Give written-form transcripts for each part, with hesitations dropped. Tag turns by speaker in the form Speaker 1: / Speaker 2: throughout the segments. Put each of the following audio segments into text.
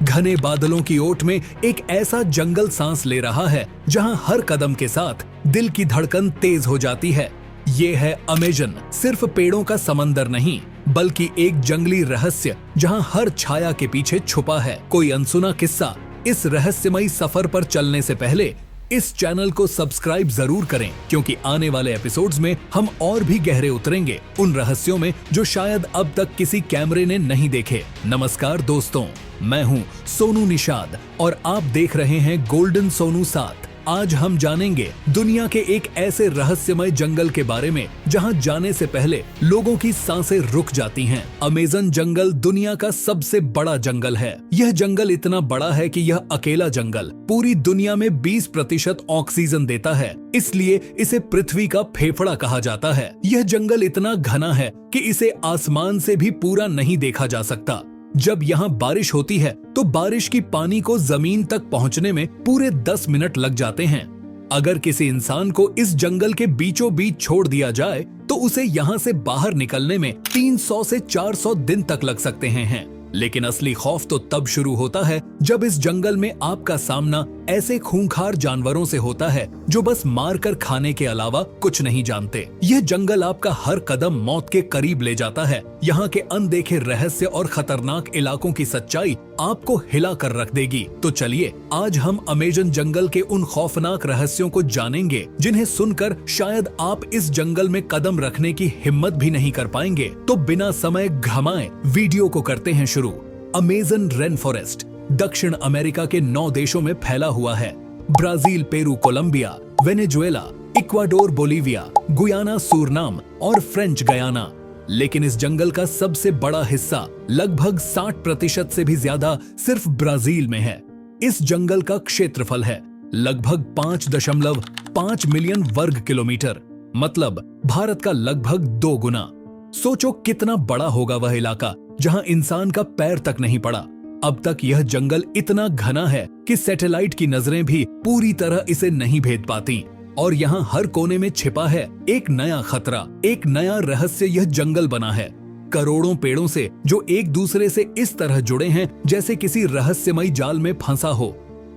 Speaker 1: घने बादलों की ओट में एक ऐसा जंगल सांस ले रहा है जहां हर कदम के साथ दिल की धड़कन तेज हो जाती है। ये है अमेजन, सिर्फ पेड़ों का समंदर नहीं बल्कि एक जंगली रहस्य जहां हर छाया के पीछे छुपा है कोई अनसुना किस्सा। इस रहस्यमयी सफर पर चलने से पहले इस चैनल को सब्सक्राइब जरूर करें, क्योंकि आने वाले एपिसोड्स में हम और भी गहरे उतरेंगे उन रहस्यों में जो शायद अब तक किसी कैमरे ने नहीं देखे। नमस्कार दोस्तों, मैं हूं सोनू निषाद और आप देख रहे हैं गोल्डन सोनू 7। आज हम जानेंगे दुनिया के एक ऐसे रहस्यमय जंगल के बारे में जहां जाने से पहले लोगों की सांसें रुक जाती हैं। अमेजन जंगल दुनिया का सबसे बड़ा जंगल है। यह जंगल इतना बड़ा है कि यह अकेला जंगल पूरी दुनिया में 20% ऑक्सीजन देता है, इसलिए इसे पृथ्वी का फेफड़ा कहा जाता है। यह जंगल इतना घना है कि इसे आसमान से भी पूरा नहीं देखा जा सकता। जब यहाँ बारिश होती है तो बारिश की पानी को जमीन तक पहुँचने में पूरे 10 मिनट लग जाते हैं। अगर किसी इंसान को इस जंगल के बीचों बीच छोड़ दिया जाए तो उसे यहाँ से बाहर निकलने में 300 से 400 दिन तक लग सकते हैं। लेकिन असली खौफ तो तब शुरू होता है जब इस जंगल में आपका सामना ऐसे खूंखार जानवरों से होता है जो बस मार कर खाने के अलावा कुछ नहीं जानते। यह जंगल आपका हर कदम मौत के करीब ले जाता है। यहाँ के अनदेखे रहस्य और खतरनाक इलाकों की सच्चाई आपको हिला कर रख देगी। तो चलिए आज हम अमेजन जंगल के उन खौफनाक रहस्यों को जानेंगे जिन्हें सुनकर शायद आप इस जंगल में कदम रखने की हिम्मत भी नहीं कर पाएंगे। तो बिना समय घमाए वीडियो को करते हैं शुरू। अमेजन रेन फॉरेस्ट दक्षिण अमेरिका के 9 देशों में फैला हुआ है। Brazil, Peru, Colombia, Venezuela, Ecuador, Bolivia, Guyana, Suriname और फ्रेंच गयाना। लेकिन इस जंगल का सबसे बड़ा हिस्सा लगभग 60% से भी ज्यादा सिर्फ ब्राजील में है। इस जंगल का क्षेत्रफल है लगभग 5.5 मिलियन वर्ग किलोमीटर, मतलब भारत का लगभग 2 गुना। सोचो कितना बड़ा होगा वह इलाका जहां इंसान का पैर तक नहीं पड़ा। अब तक यह जंगल इतना घना है कि सैटेलाइट की नजरें भी पूरी तरह इसे नहीं भेद पाती। और यहाँ हर कोने में छिपा है एक नया खतरा, एक नया रहस्य। यह जंगल बना है करोड़ों पेड़ों से जो एक दूसरे से इस तरह जुड़े हैं जैसे किसी रहस्यमय जाल में फंसा हो।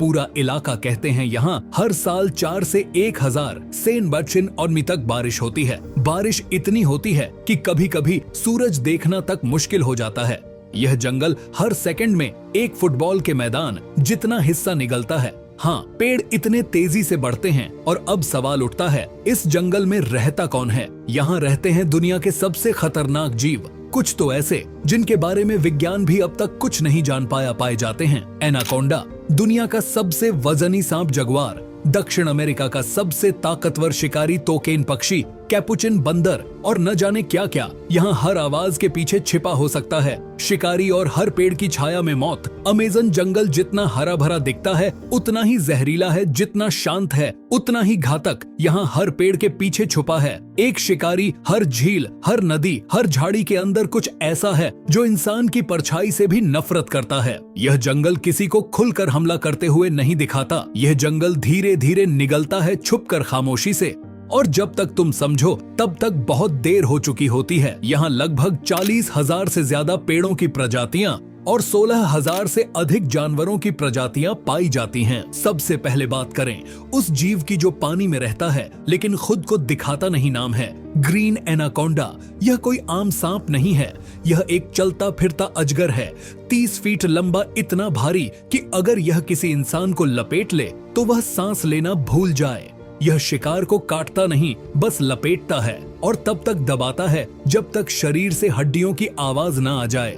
Speaker 1: पूरा इलाका कहते हैं यहाँ हर साल 4 से 1000 सेंटबार्चिन और मी तक बारिश होती है। बारिश इतनी होती है कि कभी कभी सूरज देखना तक मुश्किल हो जाता है। यह जंगल हर सेकंड में एक फुटबॉल के मैदान जितना हिस्सा निगलता है। हाँ, पेड़ इतने तेजी से बढ़ते हैं। और अब सवाल उठता है, इस जंगल में रहता कौन है? यहाँ रहते हैं दुनिया के सबसे खतरनाक जीव, कुछ तो ऐसे जिनके बारे में विज्ञान भी अब तक कुछ नहीं जान पाए जाते हैं। एनाकोंडा, दुनिया का सबसे वजनी सांप जगुआर, दक्षिण अमेरिका का सबसे ताकतवर शिकारी तोकेन पक्षी, कैपुचिन बंदर और न जाने क्या क्या। यहाँ हर आवाज के पीछे छिपा हो सकता है शिकारी और हर पेड़ की छाया में मौत। अमेजन जंगल जितना हरा भरा दिखता है उतना ही जहरीला है, जितना शांत है उतना ही घातक। यहाँ हर पेड़ के पीछे छुपा है एक शिकारी, हर झील, हर नदी, हर झाड़ी के अंदर कुछ ऐसा है जो इंसान की परछाई से भी नफरत करता है। यह जंगल किसी को खुलकर हमला करते हुए नहीं दिखाता। यह जंगल धीरे धीरे निगलता है छुपकर खामोशी से, और जब तक तुम समझो तब तक बहुत देर हो चुकी होती है। यहाँ लगभग 40,000 से ज्यादा पेड़ों की प्रजातियां और 16,000 से अधिक जानवरों की प्रजातियां पाई जाती हैं। सबसे पहले बात करें उस जीव की जो पानी में रहता है लेकिन खुद को दिखाता नहीं, नाम है ग्रीन एनाकोंडा। यह कोई आम सांप नहीं है, यह एक चलता फिरता अजगर है, 30 फीट लंबा, इतना भारी कि अगर यह किसी इंसान को लपेट ले तो वह सांस लेना भूल जाए। यह शिकार को काटता नहीं, बस लपेटता है और तब तक दबाता है जब तक शरीर से हड्डियों की आवाज ना आ जाए।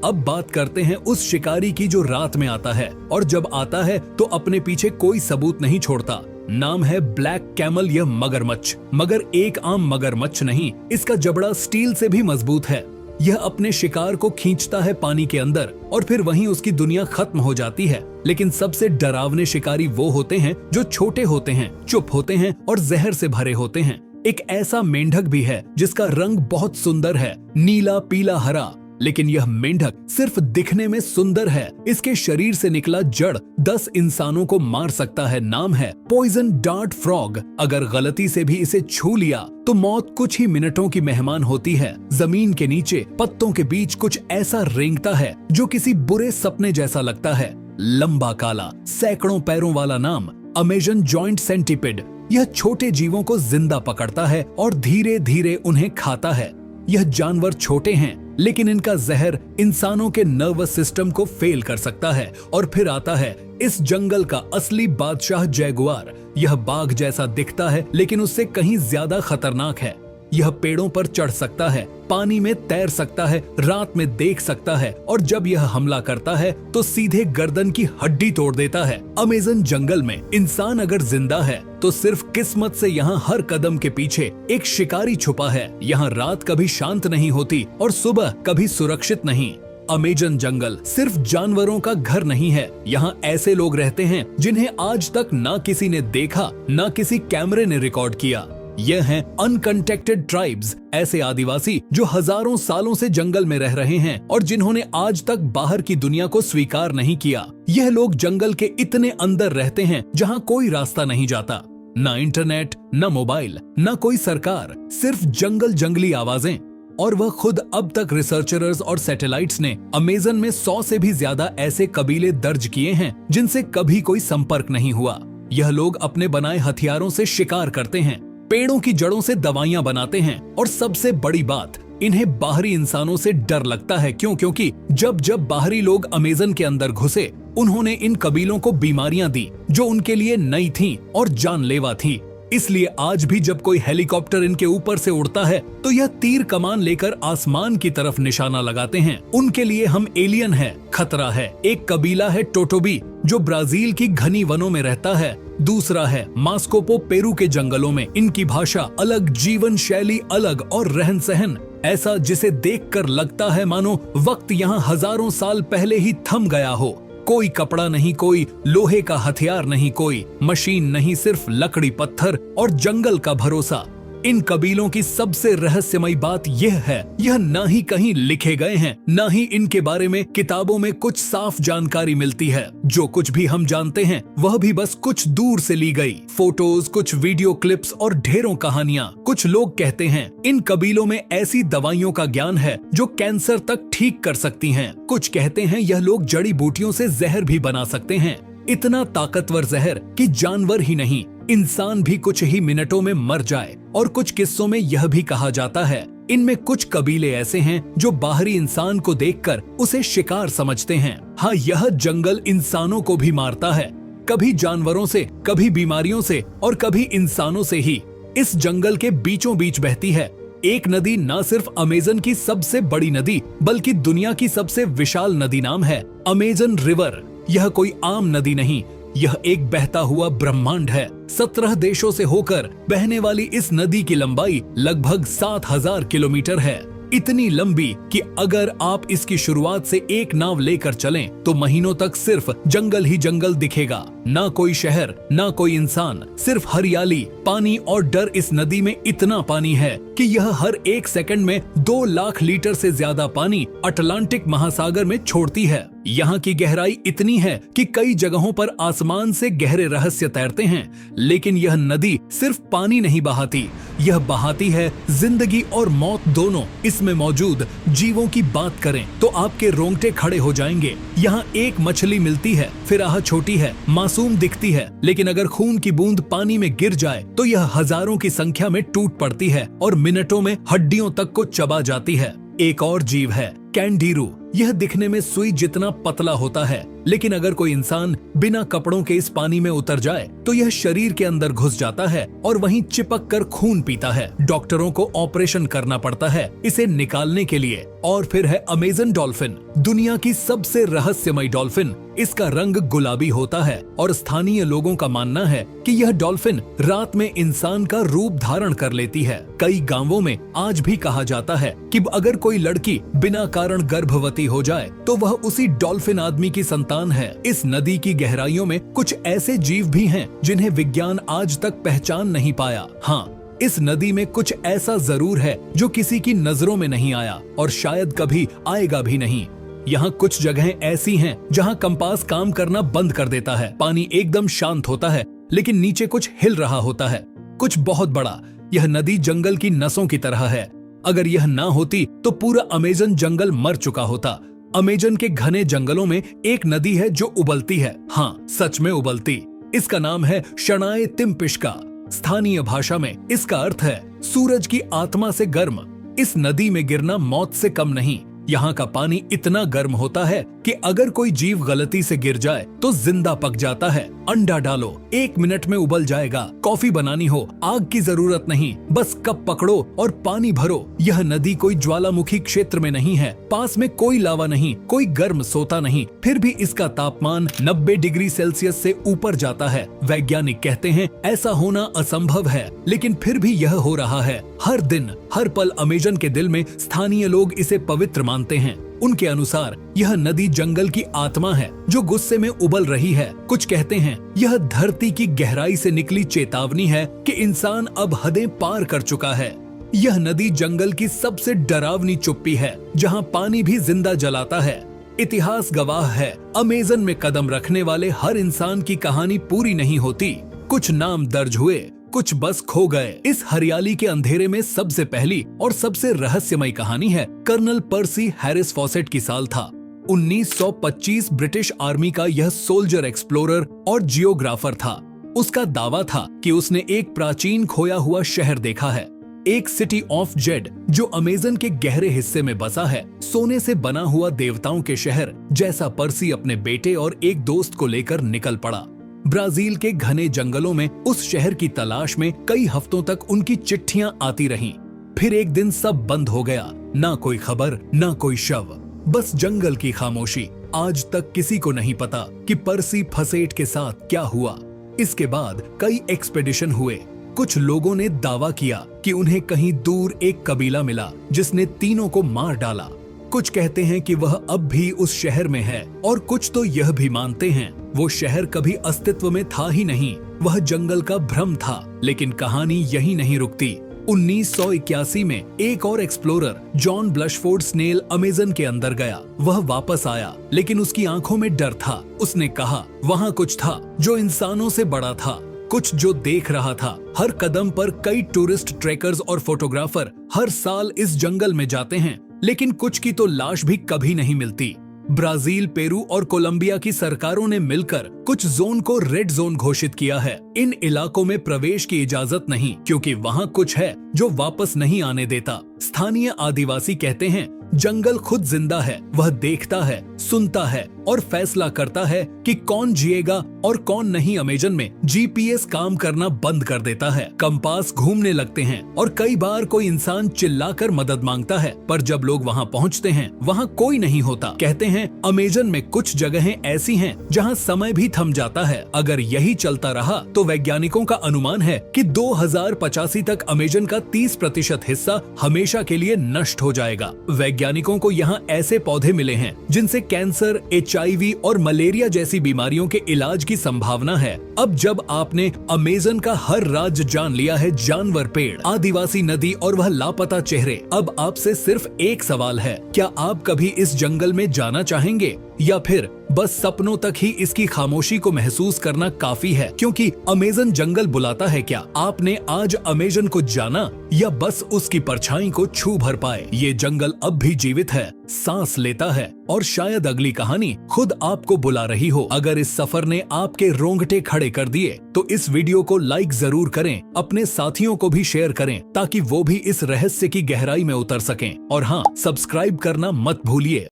Speaker 1: अब बात करते हैं उस शिकारी की जो रात में आता है और जब आता है तो अपने पीछे कोई सबूत नहीं छोड़ता। नाम है ब्लैक कैमल। यह मगरमच्छ, मगर एक आम मगरमच्छ नहीं, इसका जबड़ा स्टील से भी मजबूत है। यह अपने शिकार को खींचता है पानी के अंदर और फिर वहीं उसकी दुनिया खत्म हो जाती है। लेकिन सबसे डरावने शिकारी वो होते हैं जो छोटे होते हैं, चुप होते हैं और जहर से भरे होते हैं। एक ऐसा मेंढक भी है जिसका रंग बहुत सुंदर है, नीला, पीला, हरा। लेकिन यह मेंढक सिर्फ दिखने में सुंदर है। इसके शरीर से निकला जड़ 10 इंसानों को मार सकता है। नाम है पॉइजन डार्ट फ्रॉग। अगर गलती से भी इसे छू लिया तो मौत कुछ ही मिनटों की मेहमान होती है। जमीन के नीचे पत्तों के बीच कुछ ऐसा रेंगता है जो किसी बुरे सपने जैसा लगता है। लंबा काला सैकड़ों पैरों वाला नाम अमेजन जॉइंट सेंटीपिड। यह छोटे जीवों को जिंदा पकड़ता है और धीरे धीरे उन्हें खाता है। यह जानवर छोटे हैं लेकिन इनका जहर इंसानों के नर्वस सिस्टम को फेल कर सकता है। और फिर आता है इस जंगल का असली बादशाह जैगुआर। यह बाघ जैसा दिखता है लेकिन उससे कहीं ज्यादा खतरनाक है। यह पेड़ों पर चढ़ सकता है, पानी में तैर सकता है, रात में देख सकता है और जब यह हमला करता है तो सीधे गर्दन की हड्डी तोड़ देता है। अमेज़न जंगल में इंसान अगर जिंदा है तो सिर्फ किस्मत से यहाँ हर कदम के पीछे एक शिकारी छुपा है। यहाँ रात कभी शांत नहीं होती और सुबह कभी सुरक्षित नहीं। अमेज़न जंगल सिर्फ जानवरों का घर नहीं है। यहाँ ऐसे लोग रहते हैं जिन्हें आज तक ना किसी ने देखा, ना किसी कैमरे ने रिकॉर्ड किया। यह हैं अनकंटेक्टेड ट्राइब्स, ऐसे आदिवासी जो हजारों सालों से जंगल में रह रहे हैं और जिन्होंने आज तक बाहर की दुनिया को स्वीकार नहीं किया। यह लोग जंगल के इतने अंदर रहते हैं जहाँ कोई रास्ता नहीं जाता, ना इंटरनेट, ना मोबाइल, ना कोई सरकार, सिर्फ जंगल, जंगली आवाजें। और वह खुद अब तक रिसर्चर्स और सैटेलाइट्स ने अमेज़न में 100 से भी ज्यादा ऐसे कबीले दर्ज किए हैं जिनसे कभी कोई संपर्क नहीं हुआ। यह लोग अपने बनाए हथियारों से शिकार करते हैं, पेड़ों की जड़ों से दवाइयां बनाते हैं और सबसे बड़ी बात, इन्हें बाहरी इंसानों से डर लगता है। क्योंकि जब बाहरी लोग अमेज़न के अंदर घुसे उन्होंने इन कबीलों को बीमारियां दी जो उनके लिए नई थीं और जानलेवा थी। इसलिए आज भी जब कोई हेलीकॉप्टर इनके ऊपर से उड़ता है तो यह तीर कमान लेकर आसमान की तरफ निशाना लगाते हैं। उनके लिए हम एलियन है, खतरा है। एक कबीला है टोटोबी जो ब्राजील की घनी वनों में रहता है। दूसरा है मास्कोपो पेरू के जंगलों में। इनकी भाषा अलग, जीवन शैली अलग और रहन सहन ऐसा जिसे देखकर लगता है मानो वक्त यहाँ हजारों साल पहले ही थम गया हो। कोई कपड़ा नहीं, कोई लोहे का हथियार नहीं, कोई मशीन नहीं, सिर्फ लकड़ी, पत्थर और जंगल का भरोसा। इन कबीलों की सबसे रहस्यमयी बात यह है, यह ना ही कहीं लिखे गए हैं, ना ही इनके बारे में किताबों में कुछ साफ जानकारी मिलती है। जो कुछ भी हम जानते हैं वह भी बस कुछ दूर से ली गई फोटोज, कुछ वीडियो क्लिप्स और ढेरों कहानियां। कुछ लोग कहते हैं इन कबीलों में ऐसी दवाइयों का ज्ञान है जो कैंसर तक ठीक कर सकती हैं। कुछ कहते हैं यह लोग जड़ी बूटियों से जहर भी बना सकते हैं, इतना ताकतवर जहर कि जानवर ही नहीं, इंसान भी कुछ ही मिनटों में मर जाए। और कुछ किस्सों में यह भी कहा जाता है इनमें कुछ कबीले ऐसे हैं जो बाहरी इंसान को देखकर उसे शिकार समझते हैं। हाँ, यह जंगल इंसानों को भी मारता है, कभी जानवरों से, कभी बीमारियों से और कभी इंसानों से ही। इस जंगल के बीचों बीच बहती है एक नदी, ना सिर्फ अमेज़न की सबसे बड़ी नदी बल्कि दुनिया की सबसे विशाल नदी। नाम है अमेज़न रिवर। यह कोई आम नदी नहीं, यह एक बहता हुआ ब्रह्मांड है। 17 देशों से होकर बहने वाली इस नदी की लंबाई लगभग 7000 किलोमीटर है। इतनी लंबी कि अगर आप इसकी शुरुआत से एक नाव लेकर चलें तो महीनों तक सिर्फ जंगल ही जंगल दिखेगा। ना कोई शहर, ना कोई इंसान, सिर्फ हरियाली, पानी और डर। इस नदी में इतना पानी है कि यह हर एक सेकंड में 2 लाख लीटर से ज्यादा पानी अटलांटिक महासागर में छोड़ती है। यहाँ की गहराई इतनी है कि कई जगहों पर आसमान से गहरे रहस्य तैरते हैं। लेकिन यह नदी सिर्फ पानी नहीं बहाती, यह बहाती है जिंदगी और मौत दोनों। इसमें मौजूद जीवों की बात करें तो आपके रोंगटे खड़े हो जाएंगे। यहाँ एक मछली मिलती है, फिर आह छोटी है, मासूम दिखती है, लेकिन अगर खून की बूंद पानी में गिर जाए तो यह हजारों की संख्या में टूट पड़ती है और मिनटों में हड्डियों तक को चबा जाती है। एक और जीव है कैंडीरू। यह दिखने में सुई जितना पतला होता है, लेकिन अगर कोई इंसान बिना कपड़ों के इस पानी में उतर जाए तो यह शरीर के अंदर घुस जाता है और वहीं चिपक कर खून पीता है। डॉक्टरों को ऑपरेशन करना पड़ता है इसे निकालने के लिए। और फिर है अमेज़न डॉल्फिन, दुनिया की सबसे रहस्यमयी डॉल्फिन। इसका रंग गुलाबी होता है और स्थानीय लोगों का मानना है कि यह डॉल्फिन रात में इंसान का रूप धारण कर लेती है। कई गांवों में आज भी कहा जाता है कि अगर कोई लड़की बिना कारण गर्भवती हो जाए तो वह उसी डॉल्फिन आदमी की संतान है। इस नदी की गहराइयों में कुछ ऐसे जीव भी हैं जिन्हें विज्ञान आज तक पहचान नहीं पाया। हाँ, इस नदी में कुछ ऐसा जरूर है जो किसी की नजरों में नहीं आया और शायद कभी आएगा भी नहीं। यहाँ कुछ जगहें ऐसी हैं जहाँ कंपास काम करना बंद कर देता है। पानी एकदम शांत होता है लेकिन नीचे कुछ हिल रहा होता है, कुछ बहुत बड़ा। यह नदी जंगल की नसों की तरह है। अगर यह ना होती तो पूरा अमेजन जंगल मर चुका होता। अमेजन के घने जंगलों में एक नदी है जो उबलती है, हाँ सच में उबलती। इसका नाम है शनाए तिम्पिश्का। स्थानीय भाषा में इसका अर्थ है सूरज की आत्मा से गर्म। इस नदी में गिरना मौत से कम नहीं। यहाँ का पानी इतना गर्म होता है कि अगर कोई जीव गलती से गिर जाए तो जिंदा पक जाता है। अंडा डालो, 1 मिनट में उबल जाएगा। कॉफी बनानी हो, आग की जरूरत नहीं, बस कप पकड़ो और पानी भरो। यह नदी कोई ज्वालामुखी क्षेत्र में नहीं है, पास में कोई लावा नहीं, कोई गर्म सोता नहीं, फिर भी इसका तापमान 90 डिग्री सेल्सियस से ऊपर जाता है। वैज्ञानिक कहते हैं ऐसा होना असंभव है, लेकिन फिर भी यह हो रहा है। हर दिन हर पल अमेजन के दिल में स्थानीय लोग इसे पवित्र मानते हैं। उनके अनुसार यह नदी जंगल की आत्मा है जो गुस्से में उबल रही है। कुछ कहते हैं यह धरती की गहराई से निकली चेतावनी है कि इंसान अब हदें पार कर चुका है। यह नदी जंगल की सबसे डरावनी चुप्पी है जहां पानी भी जिंदा जलाता है। इतिहास गवाह है, अमेजन में कदम रखने वाले हर इंसान की कहानी पूरी नहीं होती। कुछ नाम दर्ज हुए, कुछ बस खो गए। इस हरियाली के अंधेरे में सबसे पहली और सबसे रहस्यमय कहानी है कर्नल पर्सी हैरिस फॉसेट की। साल था 1925। ब्रिटिश आर्मी का यह सोल्जर, एक्सप्लोरर और जियोग्राफर था। उसका दावा था कि उसने एक प्राचीन खोया हुआ शहर देखा है, एक सिटी ऑफ जेड जो अमेजन के गहरे हिस्से में बसा है। सोने से बना हुआ देवताओं के शहर जैसा पर्सी अपने बेटे और एक दोस्त को लेकर निकल पड़ा। ब्राजील के घने जंगलों में उस शहर की तलाश में कई हफ्तों तक उनकी चिट्ठियां आती रहीं। फिर एक दिन सब बंद हो गया, ना कोई खबर, ना कोई शव, बस जंगल की खामोशी। आज तक किसी को नहीं पता कि पर्सी फसेट के साथ क्या हुआ। इसके बाद कई एक्सपेडिशन हुए। कुछ लोगों ने दावा किया कि उन्हें कहीं दूर एक कबीला मिला जिसने तीनों को मार डाला। कुछ कहते हैं कि वह अब भी उस शहर में है और कुछ तो यह भी मानते हैं वो शहर कभी अस्तित्व में था ही नहीं, वह जंगल का भ्रम था। लेकिन कहानी यही नहीं रुकती। 1981 में एक और एक्सप्लोरर जॉन ब्लशफोर्ड स्नेल अमेजन के अंदर गया। वह वापस आया लेकिन उसकी आंखों में डर था। उसने कहा वहां कुछ था जो इंसानों से बड़ा था, कुछ जो देख रहा था। हर कदम पर कई टूरिस्ट, ट्रेकर्स और फोटोग्राफर हर साल इस जंगल में जाते हैं, लेकिन कुछ की तो लाश भी कभी नहीं मिलती। ब्राजील, पेरू और कोलंबिया की सरकारों ने मिलकर कुछ जोन को रेड जोन घोषित किया है। इन इलाकों में प्रवेश की इजाजत नहीं क्योंकि वहाँ कुछ है जो वापस नहीं आने देता। स्थानीय आदिवासी कहते हैं जंगल खुद जिंदा है, वह देखता है, सुनता है और फैसला करता है कि कौन जिएगा और कौन नहीं। अमेजन में जीपीएस काम करना बंद कर देता है, कंपास घूमने लगते हैं और कई बार कोई इंसान चिल्लाकर मदद मांगता है, पर जब लोग वहां पहुंचते हैं वहां कोई नहीं होता। कहते हैं अमेजन में कुछ जगहें ऐसी हैं जहां समय भी थम जाता है। अगर यही चलता रहा तो वैज्ञानिकों का अनुमान है कि 2085 तक अमेजन का 30% हिस्सा हमेशा के लिए नष्ट हो जाएगा। वैज्ञानिकों को यहाँ ऐसे पौधे मिले हैं जिनसे कैंसर, HIV और मलेरिया जैसी बीमारियों के इलाज की संभावना है। अब जब आपने अमेजन का हर राज्य जान लिया है, जानवर, पेड़, आदिवासी नदी और वह लापता चेहरे, अब आपसे सिर्फ एक सवाल है, क्या आप कभी इस जंगल में जाना चाहेंगे या फिर बस सपनों तक ही इसकी खामोशी को महसूस करना काफी है? क्योंकि अमेजन जंगल बुलाता है। क्या आपने आज अमेजन को जाना या बस उसकी परछाई को छू भर पाए? ये जंगल अब भी जीवित है, सांस लेता है और शायद अगली कहानी खुद आपको बुला रही हो। अगर इस सफर ने आपके रोंगटे खड़े कर दिए तो इस वीडियो को लाइक जरूर करें, अपने साथियों को भी शेयर करें ताकि वो भी इस रहस्य की गहराई में उतर सकें। और हाँ, सब्सक्राइब करना मत भूलिए।